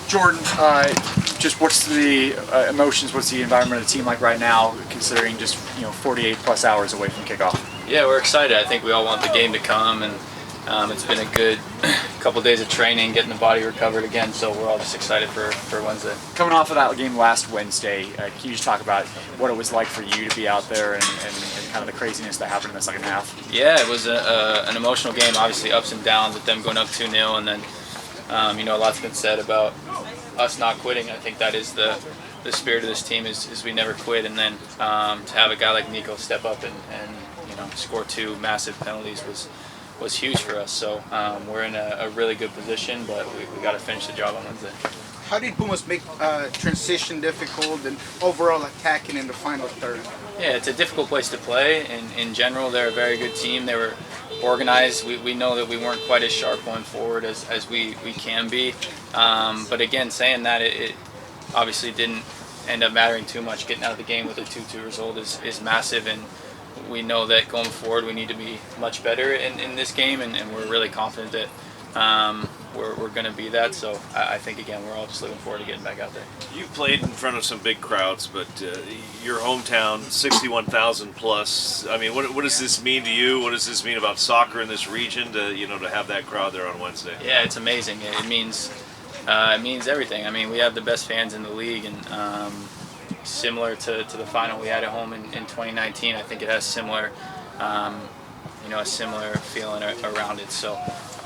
Jordan, just what's the emotions, what's the environment of the team like right now, considering just 48 plus hours away from kickoff? Yeah, we're excited. I think we all want the game to come, and it's been a good couple days of training, getting the body recovered again, so we're all just excited for Wednesday. Coming off of that game last Wednesday, can you just talk about what it was like for you to be out there and kind of the craziness that happened in the second half? Yeah, it was an emotional game, obviously ups and downs with them going up 2-0, and then a lot's been said about us not quitting. I think that is the spirit of this team is we never quit, and then to have a guy like Nico step up and score 2 massive penalties was huge for us. So we're in a really good position, but we got to finish the job on Wednesday. How did Pumas make transition difficult and overall attacking in the final third? Yeah, it's a difficult place to play. In general, they're a very good team. They were organized. We know that we weren't quite as sharp going forward as we can be. But again, saying that, it obviously didn't end up mattering too much. Getting out of the game with a 2-2 result is massive, and we know that going forward we need to be much better in this game, and we're really confident that we're going to be that. So I think, again, we're all just looking forward to getting back out there. You've played in front of some big crowds, but your hometown, 61,000 plus. I mean, what does this mean to you? What does this mean about soccer in this region to have that crowd there on Wednesday? Yeah, it's amazing. It means everything. I mean, we have the best fans in the league, and similar to the final we had at home in 2019, I think it has similar, a similar feeling around it. So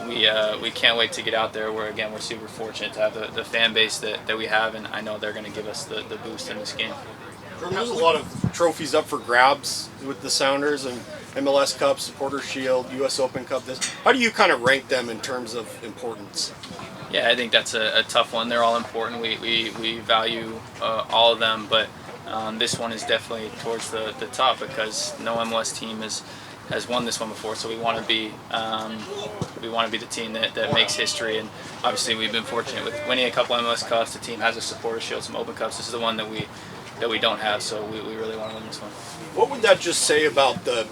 we can't wait to get out there. We're super fortunate to have the fan base that we have, and I know they're going to give us the boost in this game. There's a lot of trophies up for grabs with the Sounders, and MLS Cup, Supporter Shield, U.S. Open Cup. How do you kind of rank them in terms of importance? Yeah, I think that's a tough one. They're all important. We value all of them, but this one is definitely towards the top because no MLS team has won this one before. So we want to be the team that makes history. And obviously we've been fortunate with winning a couple MLS Cups. The team has a Supporter Shield, some Open Cups. This is the one that we don't have. So we really want to win this one. What would that just say about the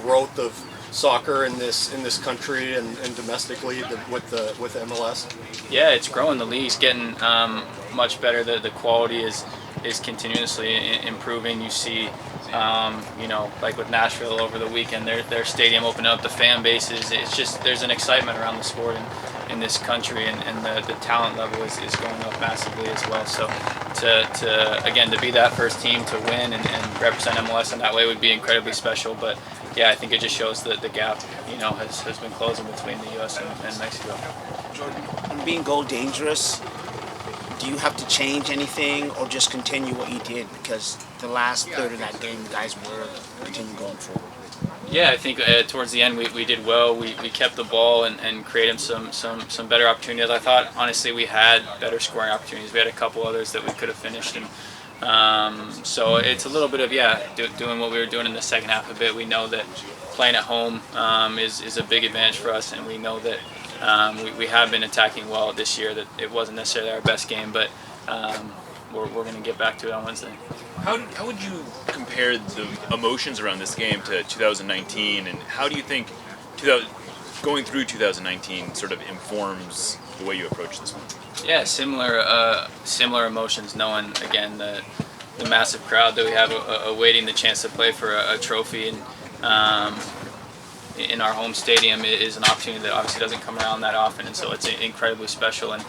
growth of soccer in this country and domestically with MLS? Yeah, it's growing. The league's getting much better. The quality is continuously improving. You see, like with Nashville over the weekend, their stadium opened up. The fan base it's just there's an excitement around the sport in this country, and the talent level is going up massively as well. So to be that first team to win and represent MLS in that way would be incredibly special. But yeah, I think it just shows that the gap, has been closing between the U.S. and Mexico. Jordan, in being goal dangerous, do you have to change anything or just continue what you did? Because the last third of that game, the guys were continuing going forward. Yeah, I think towards the end we did well. We kept the ball and created some better opportunities. I thought, honestly, we had better scoring opportunities. We had a couple others that we could have finished, and so it's a little bit of doing what we were doing in the second half a bit. We know that playing at home is a big advantage for us, and we know that we have been attacking well this year. That it wasn't necessarily our best game, but we're going to get back to it on Wednesday. How would you compare the emotions around this game to 2019, and how do you think going through 2019 sort of informs the way you approach this one? Yeah, similar emotions, knowing, again, the massive crowd that we have awaiting the chance to play for a trophy, and in our home stadium is an opportunity that obviously doesn't come around that often, and so it's incredibly special, and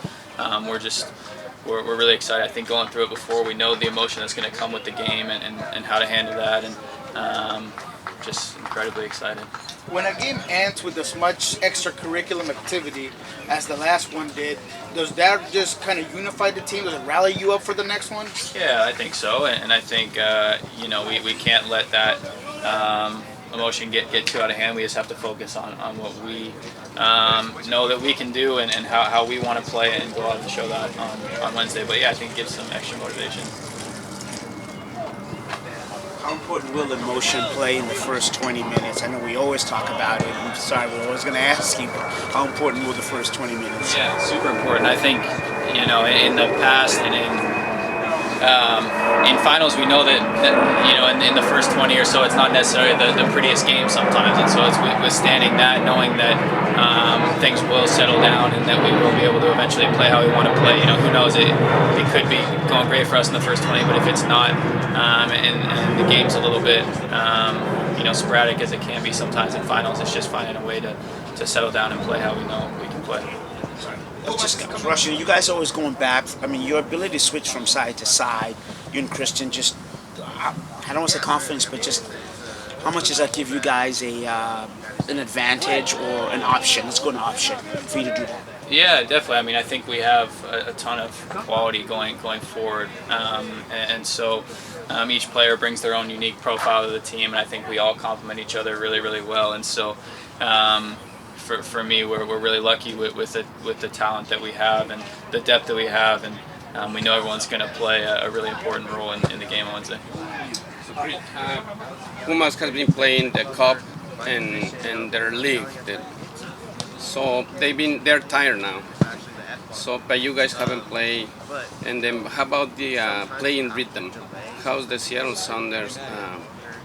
we're really excited. I think going through it before, we know the emotion that's going to come with the game and how to handle that, and just incredibly excited. When a game ends with as much extracurricular activity as the last one did, does that just kind of unify the team? Does it rally you up for the next one? Yeah, I think so, and I think we can't let that emotion get too out of hand. We just have to focus on what we know that we can do and how we want to play and go out and show that on Wednesday. But yeah, I think it gives some extra motivation. How important will emotion play in the first 20 minutes? I know we always talk about it. I'm sorry, we're always going to ask you, but how important will the first 20 minutes? Yeah, super important. I think, in the past and in in finals, we know that you know in the first 20 or so, it's not necessarily the prettiest game sometimes, and so it's withstanding that, knowing that things will settle down and that we will be able to eventually play how we want to play. You know, who knows? It could be going great for us in the first 20, but if it's not, and the game's a little bit you know, sporadic as it can be sometimes in finals, it's just finding a way to settle down and play how we know we can play. Just Russian, you guys always going back. I mean, your ability to switch from side to side, you and Christian, just I don't want to say confidence, but just how much does that give you guys an advantage or an option? Let's go an option for you to do that. Yeah, definitely. I mean, I think we have a ton of quality going forward, and so each player brings their own unique profile to the team, and I think we all complement each other really, really well. And so, for me, we're really lucky with the talent that we have and the depth that we have, and we know everyone's going to play a really important role in the game on Wednesday. Pumas has been playing the cup and their league. So they're tired now. So, but you guys haven't played. And then how about the playing rhythm? How's the Seattle Sounders?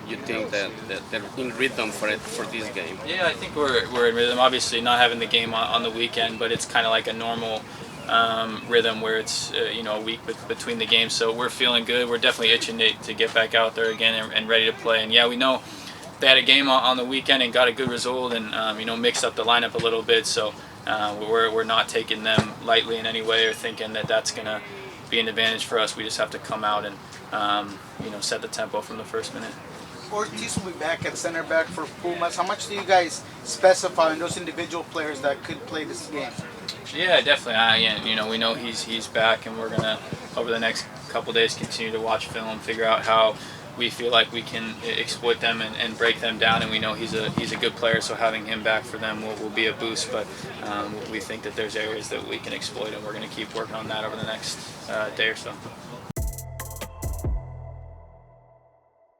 You think that they're in rhythm for this game? Yeah, I think we're in rhythm. Obviously, not having the game on the weekend, but it's kind of like a normal rhythm where it's you know, a week between the games. So we're feeling good. We're definitely itching to get back out there again and ready to play. And yeah, we know they had a game on the weekend and got a good result, and you know, mixed up the lineup a little bit. So we're not taking them lightly in any way or thinking that that's gonna be an advantage for us. We just have to come out and you know, set the tempo from the first minute. Ortiz will be back at center back for Pumas. How much do you guys specify in those individual players that could play this game? Yeah, definitely. You know, we know he's back, and we're gonna over the next couple days continue to watch film, figure out how we feel like we can exploit them and break them down. And we know he's a good player, so having him back for them will be a boost. But we think that there's areas that we can exploit, and we're gonna keep working on that over the next day or so.